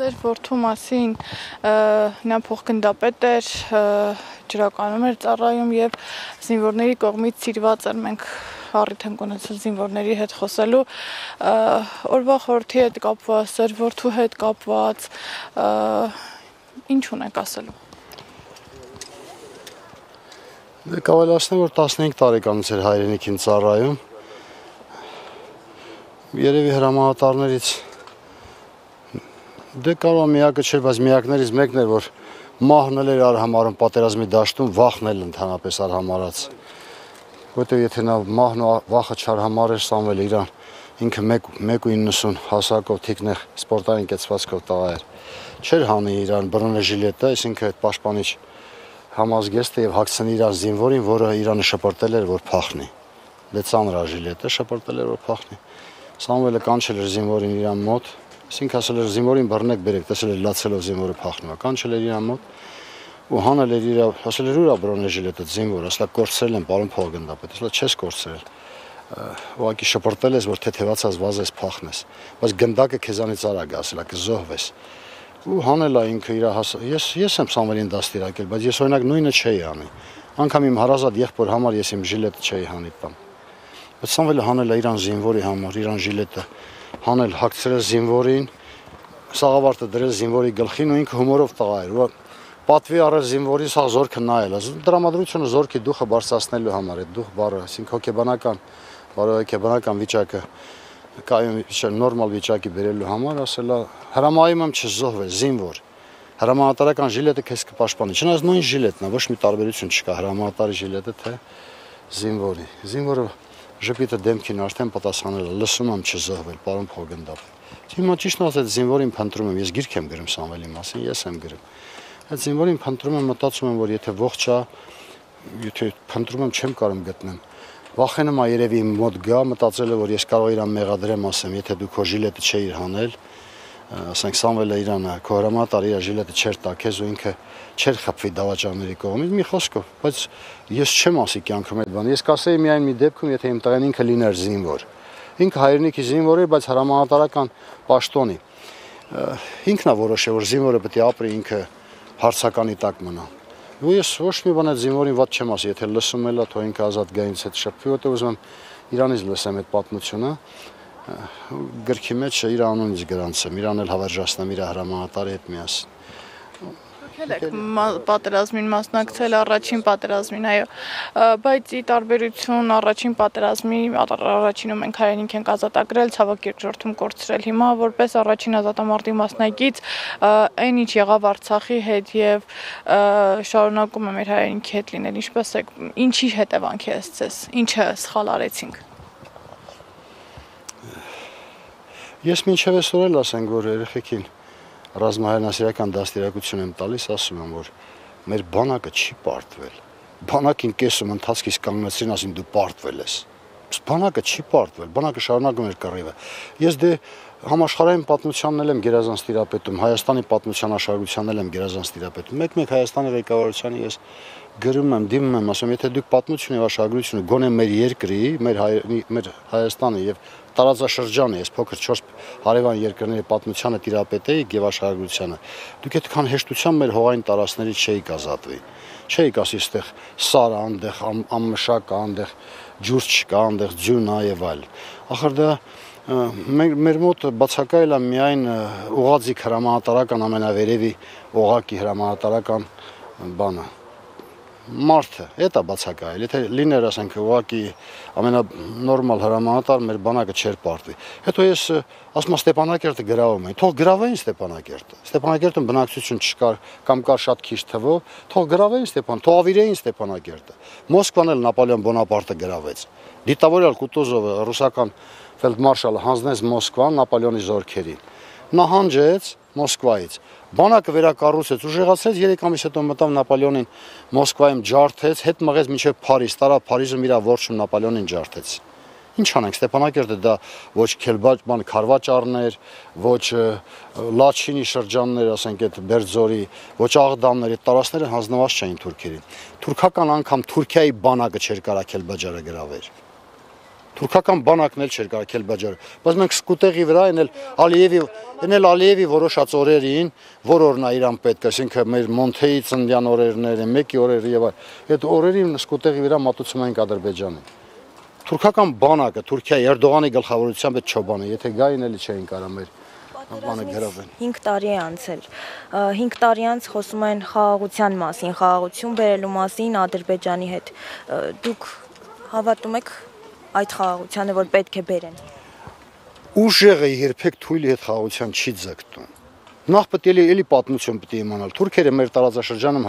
Ձեր որդու մասին նա փոխգնդապետ էր, ջրականում էր ծառայում եւ զինվորների կողմից սիրված էր, մենք առիթ ենք ունեցել զինվորների հետ խոսելու, օրվա խորհրդի հետ կապված, ձեր որդու հետ կապված, ինչ ունեք ասելու։ Դե կարելի ասել որ 15 տարեկանից էր հայրենիքին ծառայում։ Երևի հրամանատարներից դե կարող միակը չէր, բայց միակներից մեկն էր, որ մահնել էր արհամարում պատերազմի դաշտում, վախնել ընդհանրապես արհամարած։ Որտեղ եթե նա մահն ու վախը չարհամարեր Սամվելը իրան, ինքը 1.90 հասակով թիկնեղ սպորտային կեցվածքով տղա էր։ Չէր հանի իրան բռնեժիլետը, այսինքն այդ պաշտպանիչ համազգեստը եւ հագցնի իրան զինվորին, որը իրանը շպրտել էր, որ փախնի։ Դե ծանրաժիլետը շպրտել էր, որ փախնի։ Սամվելը կանչել էր զինվորին իրան մոտ, այսինքն ասել էր զինվորին բռնեք բերեք, տեսել էր լացելով զինվորը փախնում է, կանչել էր իրան մոտ ու հանել էր իր, ասել էր ուրա բռնեժիլետը զինվորը, ասել կորցրել են պարոն փոխգնդապետ, ասել չես կորցրել։ Ուղղակի շպրտել ես, որ թեթևացած վազես փախնես, բայց գնդակը քեզանից արագ է, ասել է կզոհվես։ Ու հանել է ինքը իր ես եմ Սամվելին դաստիարակել, բայց ես օրինակ նույնը չէի անի։ Անգամ իմ հարազատ եղբոր համար ես իմ ժիլետը չէի հանի տամ։ Բայց Սամվելը հանել է իրան զինվորի համար, իրան ժիլետը հանել, հագցրել զինվորին, սաղավարտը դրել զինվորի գլխին ու ինքը հումորով տղա էր, որ պատվի առել զինվորի սա զորքը նայել, դրամատրությունը զորքի դուխը բարձրացնելու համար, այդ դուխ բառը, այսինքն հոգեբանական վիճակը կայուն նորմալ վիճակի բերելու համար, ասել է հրամայում եմ չզոհվել, զինվոր, հրամանատարական ժիլետը քեզ կպաշտպանի, չնայած նույն ժիլետն է, ոչ մի տարբերություն չկա հրամանատարի ժիլետը թե զինվորի, զինվորը ժպիտը դեմքին արդեն պատասխանել է, լսում եմ չզոհվել, պարոն փոխգնդապետ։ Հիմա ճիշտ ասած զինվորին փնտրում եմ, ես գիրք եմ գրում Սամվելի մասին, ես եմ գրում։ Այդ զինվորին փնտրում եմ, մտածում եմ, որ եթե ողջ է, եթե փնտրում եմ, չեմ կարող գտնեմ։ Վախենում եմ երևի իմ մոտ գա, մտածել եմ, որ ես կարող իրան մեղադրեմ, ասեմ, եթե դու քո ժիլետը չէիր հանել, ասենք Սամվելը իրանը, քո հրամանատարը իր ժիլետը չէր տա քեզ ու ինքը չէր խփվի դավաճանների կողմից, մի խոսքով, բայց ես չեմ ասի կյանքում այդ բանը։ Ես կասեի միայն մի դեպքում, եթե իմ տղեն ինքը լիներ զինվոր։ Ինքը հայրենիքի զինվոր էր, բայց հրամանատարական պաշտոնի։ Ինքն է որոշել, որ զինվորը պետք է ապրի, ինքը հարցականի տակ մնա։ Ու ես ոչ մի բան այդ զինվորին ված չեմ ասի, եթե լսում էլ է, թող ինքը ազատ գա ինձ հետ շփվի, որտեղ ուզում եմ իրանից լսեմ այդ պատմությունը։ Գրքի մեջ իր անունից գրանցեմ, իրան էլ հավերժացնեմ իր հրամանատարի հետ միասին։ Պատերազմին մասնակցել առաջին պատերազմին, այո, բայց ի տարբերություն առաջին պատերազմի, առաջինում մենք հայրենիք ենք ազատագրել, ցավոք երկրորդում կորցրել, հիմա որպես առաջին ազատամարտի մասնակից, այն ինչ եղավ Արցախի հետ եւ շարունակում է մեր հայրենիքի հետ լինել, ինչպես է, ինչի հետևանք է ցես, ինչը սխալ արեցինք։ Ես մինչև այսօր էլ ասենք, որ երեխեքին ռազմահայրենասիրական դաստիարակություն եմ տալիս, ասում եմ, որ մեր բանակը չի պարտվել։ Բանակին կեսում ընթացքից կանգնեցին, ասին դու պարտվել ես։ Բանակը չի պարտվել, բանակը շարունակում էր կռիվը։ Ես դե համաշխարհային պատմությանն էլ եմ գերազանց տիրապետում, Հայաստանի պատմության աշխարհագրությանն էլ եմ գերազանց տիրապետում։ Մեկ-մեկ Հայաստանի ղեկավարությանը ես գրում եմ, դիմում եմ, ասում եմ, եթե դուք պատմություն եւ աշխարհագրությունը գոնե մեր երկրի, մեր Հայաստանը եւ տարածաշրջանը, ես փոքր 4 հարևան երկրների պատմությանը տիրապետեիք եւ աշխարհագրությանը, դուք այդքան հեշտությամբ մեր հողային տարածքներից չէիք ազատվի։ Չէիք ասի, այստեղ սար է, այնտեղ ամմշակ է, այնտեղ ջուր չկա, այնտեղ ձյուն է եւ այլ։ Ախր դա մեր մոտ բացակայել է միայն ուղղաձիգ հրամանատարական ամենավերևի օղակի հրամանատարական բանը։ Մարդը, դա բացակայել, եթե լիներ, ասենք, ուղղակի ամենանորմալ հրամանատար մեր բանակը չէր պարտվի։ Հետո ես ասում եմ Ստեփանակերտը գրավում էին, թող գրավեին Ստեփանակերտը։ Ստեփանակերտում բնակչություն չկար կամ կար շատ քիչ թվով, թող գրավեին թող ավիրեին Ստեփանակերտը։ Մոսկվան էլ Նապոլեոն Բոնապարտը գրավեց։ Դիտավորյալ Կուտուզովը, ռուսական ֆելդմարշալը հանձնեց Մոսկվան Նապոլեոնի զորքերին։ Նահանջեց Մոսկվայից։ Բանակը վերակառուցեց, ուժեղացրեց 3 ամիս հետո մտավ Նապոլեոնին Մոսկվայում ջարդեց, հետ մղեց մինչև Փարիզ, տարա Փարիզում իր որջում Նապոլեոնին ջարդեց։ Ինչ անենք, Ստեփանակերտը դա ոչ Քելբաճման Խարվաճարներ, ոչ Լաչինի շրջաններ, ասենք այդ Բերձորի, ոչ Աղդամներ, այդ տարածքները հանձնված չէին թուրքերին։ Թուրքական անգամ Թուրքիայի բանակը չէր կարա Քելբաճարը գրավել։ Թուրքական բանակն էլ չէր կարող Քելբաջարը, բայց մենք սկուտեղի վրա էնել Ալիևի որոշած օրերին, որ օրն է իրան պետք, այսինքն մեր Մոնթեի ծննդյան օրերները, մեկի օրերը եւ այդ օրերին սկուտեղի վրա մատուցում ենք Ադրբեջանին։ Թուրքական բանակը, Թուրքիայի Էրդողանի գլխավորությամբ այդ Չոբանը, եթե գային էլի չէին կարող մեր բանը գրավեն։ 5 տարի է անցել։ 5 տարի անց խոսում են խաղաղության մասին, խաղաղություն բերելու մասին Ադրբեջանի հետ։ Դուք հավատում եք այդ խաղաղությանը, որ պետք է բերեն։ Ուժեղը երբեք թույլի հետ խաղաղության չի ձգտում։ Նախ պետք է էլի պատմություն պետք է իմանալ։ Թուրքերը մեր տարածաշրջանում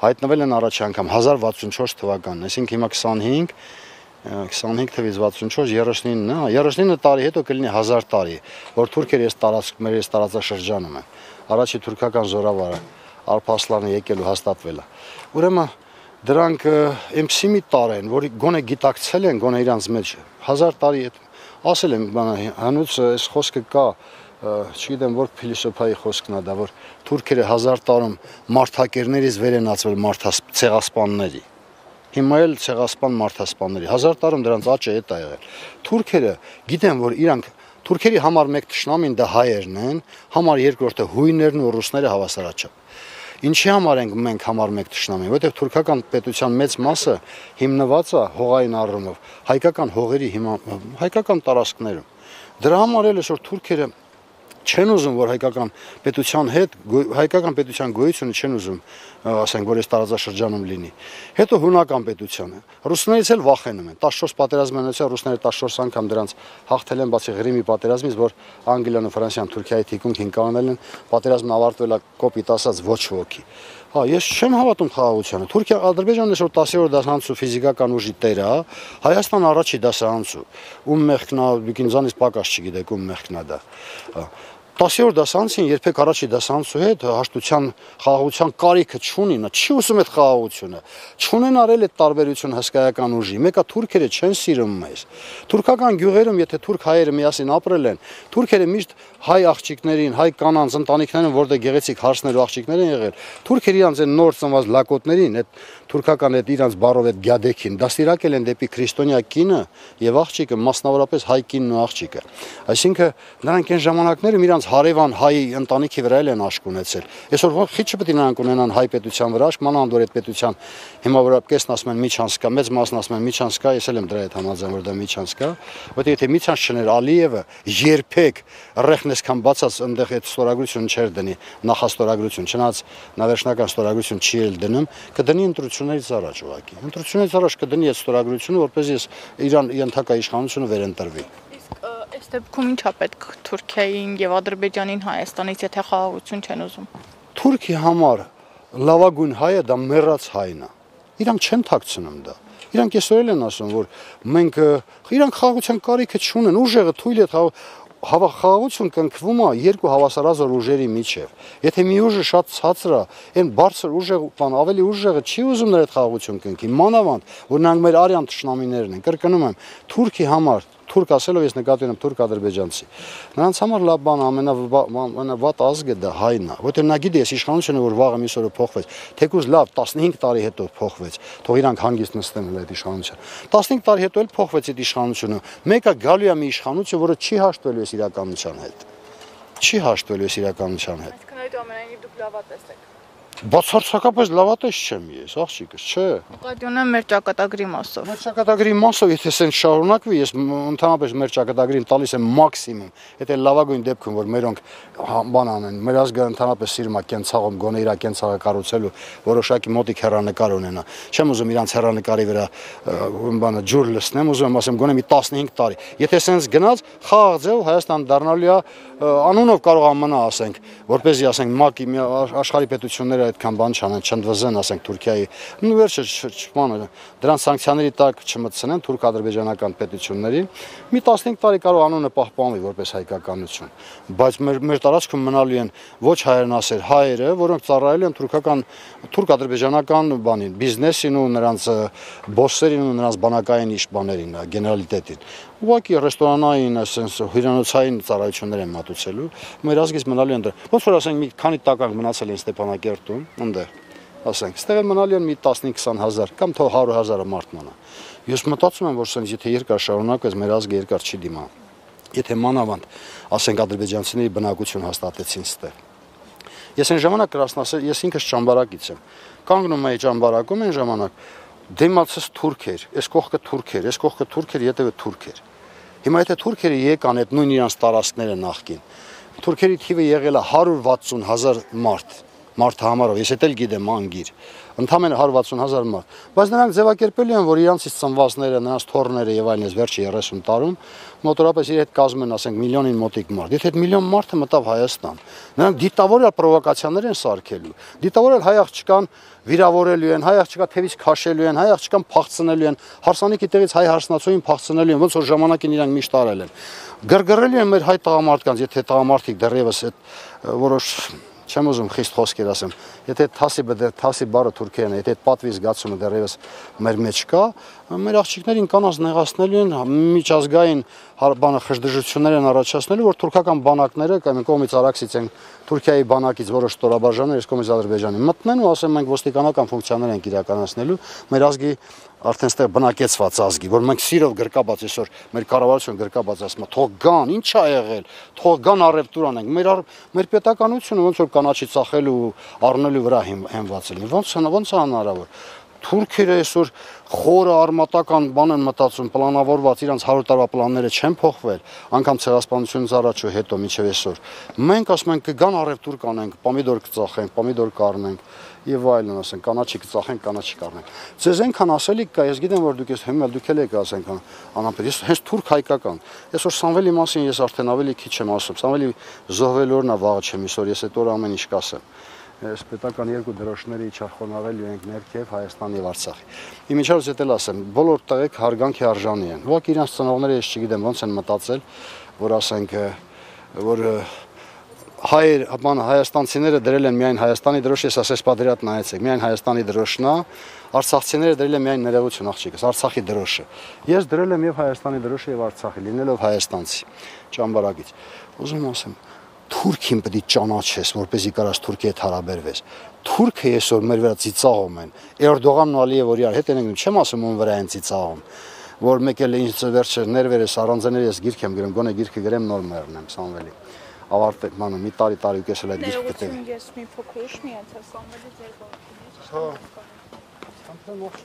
հայտնվել են առաջ անգամ 1064 թվականին, այսինքն հիմա 25 թվից 64 39 տարի հետո կլինի 1000 տարի, որ թուրքերը մեր տարածաշրջանում են։ Առաջի թուրքական զորավարը Alparslan-ը եկել ու հաստատվել է։ Ուրեմն դրանք այնպիսի մի տար են, որ գոնե գիտակցել են, գոնե իրանց մեջ 1000 տարի հետ ասել եմ, հանուց այս խոսքը կա, չգիտեմ որ փիլիսոփայի խոսքն է դա, որ թուրքերը 1000 տարում մարդակերներից վեր են ածվել ցեղասպանների։ Հիմա էլ ցեղասպան մարդասպանների 1000 տարում դրանց աճը հետ է եղել։ Թուրքերը գիտեն, որ իրանք թուրքերի համար մեկ ճշնամին դա հայերն են, համար երկրորդը հույներն ու ռուսները հավասարաչափ։ Ինչի համար ենք մենք համար մեկ ճշնամին, որովհետև թուրքական պետության մեծ մասը հիմնված է հողային առումով հայկական հողերի հայկական տարածքներում։ Դրա համար էլ այսօր թուրքերը չեն ուզում, որ հայկական պետության գոյությունը չեն ուզում, ասենք, որ այս տարածաշրջանում լինի։ Հետո հունական պետությունը։ Ռուսներից էլ վախենում են։ 14 պատերազմն ունեցել, ռուսները 14 անգամ դրանց հաղթել են, բացի Ղրիմի պատերազմից, որ Անգլիան ու Ֆրանսիան Թուրքիայի թիկունքին կանել են, պատերազմն ավարտվել է կոպիտ ասած ոչ ոքի։ Ես չեմ հավատում խաղաղությանը։ Ադրբեջանն այսօր 10-րդ դասարանցու ֆիզիկական ուժի տեր է, Հայաստան առաջի դասարանցու, ում մեղքն է, դուք ինձանից պակաս չգիտեք, ում մեղքն է դա։ 10-րդ դասարանցին երբեք առաջի դասարանցու հետ հաշտության խաղաղության կարիքը չունի, նա չի ուզում այդ խաղաղությունը։ Չունեն արել այդ տարբերությունը հսկայական ուժի։ Մեկը թուրքերը չեն սիրում մեզ։ Թուրքական գյուղերում, եթե թուրք հայերը միասին ապրել են, թուրքերը միշտ հայ աղջիկներին, հայ կանանց ընտանիքներին, որտեղ գեղեցիկ հարսներ ու աղջիկներ են եղել, թուրքերը իրանց այն նոր ծնված լակոտներին, այդ թուրքական այդ իրանց բարով այդ գյադեքին, դաստիարակել են դեպի քրիստոնյա կինը եւ աղջիկը, մասնավորապես հայ կինն ու աղջիկը։ Այսինքն նրանք այն ժամանակներում իրանց հարևան հայ ընտանիքի վրա են աշկ ունեցել։ Այսօր խիչը պետք է նրանք ունենան հայ պետության վրա աշկ, մանավանդ որ այդ պետության հիմա որ կեսն ասում են միջանց կա, մեծ մասն ասում են միջանց կա, ես էլ եմ դրա հետ համաձայն որ դա միջանց կա, որտեղ եթե միջանց չներ Ալիևը երբեք ռեխն այսքան բացած այնտեղ այդ ստորագրությունը չէր դնի, նախաստորագրություն, չնայած նա վերջնական ստորագրություն չի էլ դնում, կդնի ընտրություններից առաջ ուղղակի։ Ընտրություններից առաջ կդնի այդ ստորագրությունը, որպեսզի Իրան ենթակա իշխանությունը վերընտրվի։ Այս դեպքում ի՞նչ է պետք Թուրքիային եւ Ադրբեջանին Հայաստանից, եթե խաղաղություն չեն ուզում։ Թուրքի համար լավագույն հայը դա մեռած հայն է։ Իրանք չեն թաքցնում դա։ Իրանք այսօր են ասում, որ մենք իրանք խաղաղության կարիքը չունեն, ուժեղը թույլ է խաղաղություն կնքվում է երկու հավասարազոր ուժերի միջև։ Եթե մի ուժը շատ ցածր է, այն բարձր ուժը ավելի ուժեղը չի ուզում նրա այդ խաղաղություն կնքի։ Մանավանդ, որ նրանք մեր արյան թշնամիներն են։ Կրկնում եմ, Թուրքի համար թուրք ասելով ես նկատի ունեմ թուրք-ադրբեջանցի։ Նրանց համար լավ բան ամենավատ ազգը դա հայն է, որտեղ նա գիտի ես իշխանությունը որ վաղը մյուս օրը փոխվեց, թեկուզ լավ 15 տարի հետո փոխվեց, թող իրանք հանգիստ նստեն այդ իշխանության։ 15 տարի հետո էլ փոխվեց այդ իշխանությունը։ Մեկը գալու է մի իշխանություն, որը չի հաշտվելու այս իրականության հետ։ Չի հաշտվելու այս իրականության հետ։ Այսինքն այդ ամենայնիվ դուք լավատես եք։ Բացարձակապես լավատես չեմ ես, աղջիկս, չէ։ Ուղղակի մեր ճակատագրի մասով։ Մեր ճակատագրի մասով, եթե սենց շարունակվի, ես ընդհանրապես մեր ճակատագրին տալիս եմ մաքսիմում, եթե լավագույն դեպքում, որ մերոնք բան անեն, մեր ազգը ընդհանրապես սիրում է կենցաղում, գոնե իր կենցաղը կառուցելու որոշակի մոտիկ հեռանկար ունենա։ Չեմ ուզում իրանց հեռանկարի վրա բանը ջուր լցնեմ, ուզում եմ ասեմ գոնե մի 15 տարի։ Եթե սենց գնաց, խաղաղ ձև Հայաստան դառնալու է անունով կարող է մնա, ասենք, որպեսզի ասենք ՄԱԿ-ի աշխարհի պետությունները այդքան բան չանեն, չընդվզեն, ասենք Թուրքիայի, վերջը բանը, դրանց սանկցիաների տակ չմտցնեն թուրք-ադրբեջանական պետություններին, մի 15 տարի կարող անունը պահպանվի որպես հայկականություն, բայց մեր տարածքում մնալու են ոչ հայրենասեր հայերը, որոնք ծառայել են թուրք-ադրբեջանական բանին, բիզնեսին ու նրանց բոսերին ու նրանց բանակային իշխաններին, գեներալիտետին։ Ուղղակի ռեստորանային, ասենց հյուրանոցային ծառայություններ են մատուցելու, մեր ազգից մնալու են դրա։ Ոնց որ ասենք մի քանի տականք մնացել են Ստեփանակերտում, այնտեղ ասենք, ստեղ մնալի են մի 15-20 հազար կամ թող 100,000-ը մարդ մնա։ Ես մտածում եմ, որ սենց եթե երկար շարունակվեց, մեր ազգը երկար չի դիմա։ Եթե մանավանդ, ասենք ադրբեջանցիների բնակություն հաստատեցին ստեղ։ Ես այն ժամանակ կրասնասեր, ես ինքս ճամբարակից եմ։ Կանգնում էի ճամբարակում այն ժամանակ, դիմացս թուրք էր, այս կողքը թուրք էր, այս կողքը թուրք էր, ետևը թուրք էր։ Հիմա եթե թուրքերը եկան այդ նույն իրանց տարածքները նախքին, թուրքերի թիվը եղել է 160,000 մարդ համարով, ես էլ գիտեմ անգիր, ընդամենը 160,000 մարդ, բայց նրանք ձևակերպելու են, որ իրանցից ծնվածները, նրանց թոռները եւ այլն վերջի 30 տարում մոտորապես իր հետ կազմում են, ասենք, միլիոնին մոտիկ մարդ։ Եթե այդ միլիոն մարդը մտավ Հայաստան, նրանք դիտավորյալ պրովոկացիաներ են սարքելու, դիտավորյալ հայ աղջկան վիրավորելու են, հայ աղջկա թևից քաշելու են, հայ աղջկան փախցնելու են, հարսանիքի տեղից հայ հարսնացուին փախցնելու են, ոնց որ ժամանակին իրանք միշտ արել են։ Գրգռելու են մեր հայ տղամարդկանց, եթե տղամարդիկ դեռևս այդ որոշ չեմ ուզում խիստ խոսքեր ասեմ, եթե թասի բառը թուրքերեն, եթե այդ պատվի զգացումը դեռևս մեր մեջ կա, մեր աղջիկներին կանանց նեղացնելու են, միջազգային բանը խժդժություններ են առաջացնելու, որ թուրքական բանակները կամ կողմից Արաքսից են Թուրքիայի բանակից որոշ ստորաբաժաններ, այս կողմից Ադրբեջանի մտնեն ու ասեն մենք ոստիկանական ֆունկցիաներ ենք իրականացնելու, մեր ազգի արդեն ստեղ բնակեցված ազգի, որ մենք սիրով գրկաբաց այսօր մեր կառավարությունը գրկաբաց ասում է, թող գան, ինչ ա եղել, թող գան առևտուր անենք, մեր պետականությունը ոնց որ կանաչի ծախելու ու առնելու վրա հենված է, ոնց է հնարավոր։ Թուրքերը այսօր խորը արմատական բան են մտածում, պլանավորված իրանց 100 տարվա պլանները չեն փոխվել, անգամ ցեղասպանությունից առաջ ու հետո մինչև այսօր։ Մենք ասում ենք կգան առևտուր կանենք, պոմիդոր կծախենք, պոմիդոր կառնենք եւ այլն, ասենք, կանաչի կծախենք, կանաչի կառնենք։ Ձեզ այնքան ասելիք կա, ես գիտեմ որ դուք ես հիմա դուք եք ասենք անապետ, ես հենց թուրք հայկական։ Այսօր Սամվելի մասին ես արդեն ավելի քիչ եմ ասում, Սամվելի զոհվելու օրն է վաղը չեմ իսօր, ես այդ օրը ամեն ինչ կասեմ։ Այս պետական երկու դրոշները իջախոնավելու ենք ներքև Հայաստան եւ Արցախի։ Իմիջիայլոց էլ ասեմ, բոլոր տղեկ հարգանքի արժանի են։ Ուղղակի իրանց ծնողները ես չգիտեմ ոնց են մտածել, որ ասենք որ հայեր, հայաստանցիները դրել են միայն Հայաստանի դրոշ, ես ասես պատերատ նայեցեք, միայն Հայաստանի դրոշն է, արցախցիները դրել են միայն ներողություն աղջիկս, Արցախի դրոշը։ Ես դրել եմ եւ Հայաստանի դրոշը եւ Արցախի, լինելով հայաստանցի, ճամբարակից։ Ուզում ասեմ Թուրքին պետք է ճանաչես, որպեսզի կարաս Թուրքի հետ հարաբերվես։ Թուրքը այսօր մեր վրա ծիծաղում են։ Էրդողանն ու Ալիևը իրար հետ են ընկնում, չեմ ասում ում վրա են ծիծաղում, որ մեկ էլ ինձ վերջը ներվերս առանձները ես գիրք եմ գրում, գոնե գիրքը գրեմ նոր մեռնեմ Սամվելի։ Ավարտել մանու մի տարի ու կես էլ այդ գիրքը գտել։ Ես մի փոքր ուշ միացա Սամվելի ձեր որդին։ Հա։ Անցան ողջ։